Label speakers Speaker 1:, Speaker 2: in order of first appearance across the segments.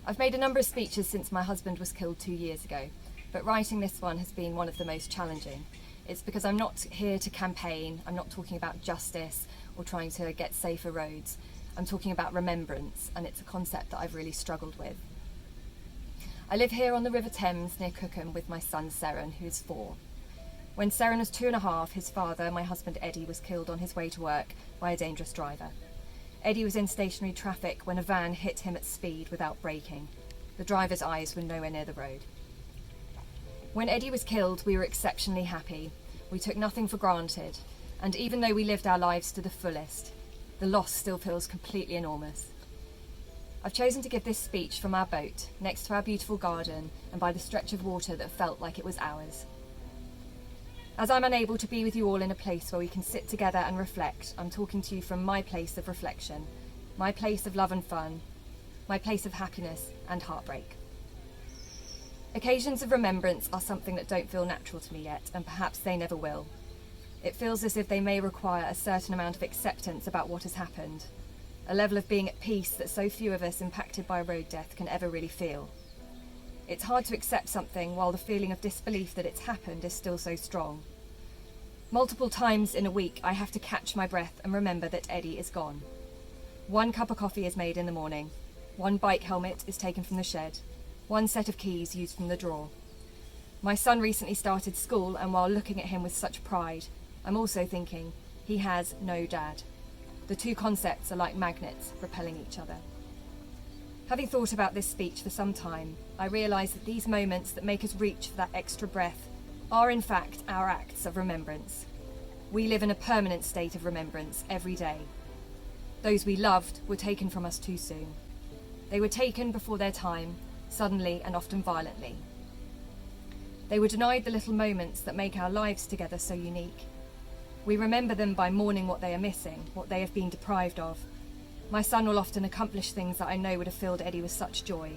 Speaker 1: I've made a number of speeches since my husband was killed 2 years ago, but writing this one has been one of the most challenging. It's because I'm not here to campaign, I'm not talking about justice or trying to get safer roads. I'm talking about remembrance, and it's a concept that I've really struggled with. I live here on the River Thames near Cookham with my son Seren, who's 4. When Seren was 2.5, his father, my husband Eddie, was killed on his way to work by a dangerous driver. Eddie was in stationary traffic when a van hit him at speed without braking. The driver's eyes were nowhere near the road. When Eddie was killed, we were exceptionally happy. We took nothing for granted, and even though we lived our lives to the fullest, the loss still feels completely enormous. I've chosen to give this speech from our boat, next to our beautiful garden, and by the stretch of water that felt like it was ours. As I'm unable to be with you all in a place where we can sit together and reflect, I'm talking to you from my place of reflection, my place of love and fun, my place of happiness and heartbreak. Occasions of remembrance are something that don't feel natural to me yet, and perhaps they never will. It feels as if they may require a certain amount of acceptance about what has happened, a level of being at peace that so few of us impacted by road death can ever really feel. It's hard to accept something while the feeling of disbelief that it's happened is still so strong. Multiple times in a week, I have to catch my breath and remember that Eddie is gone. 1 cup of coffee is made in the morning. 1 bike helmet is taken from the shed. 1 set of keys used from the drawer. My son recently started school, and while looking at him with such pride, I'm also thinking he has no dad. The two concepts are like magnets repelling each other. Having thought about this speech for some time, I realise that these moments that make us reach for that extra breath are in fact our acts of remembrance. We live in a permanent state of remembrance every day. Those we loved were taken from us too soon. They were taken before their time, suddenly and often violently. They were denied the little moments that make our lives together so unique. We remember them by mourning what they are missing, what they have been deprived of. My son will often accomplish things that I know would have filled Eddie with such joy.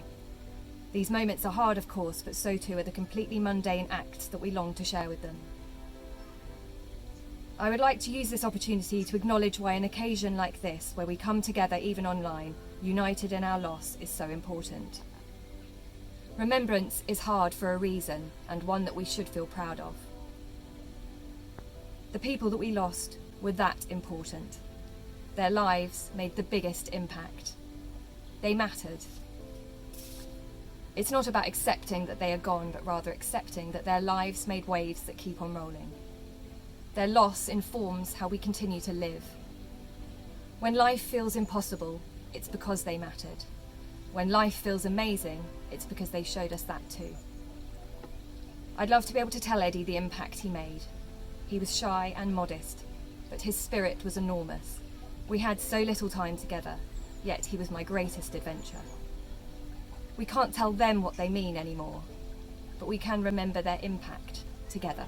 Speaker 1: These moments are hard, of course, but so too are the completely mundane acts that we long to share with them. I would like to use this opportunity to acknowledge why an occasion like this, where we come together even online, united in our loss, is so important. Remembrance is hard for a reason, and one that we should feel proud of. The people that we lost were that important. Their lives made the biggest impact. They mattered. It's not about accepting that they are gone, but rather accepting that their lives made waves that keep on rolling. Their loss informs how we continue to live. When life feels impossible, it's because they mattered. When life feels amazing, it's because they showed us that too. I'd love to be able to tell Eddie the impact he made. He was shy and modest, but his spirit was enormous. We had so little time together, yet he was my greatest adventure. We can't tell them what they mean anymore, but we can remember their impact together.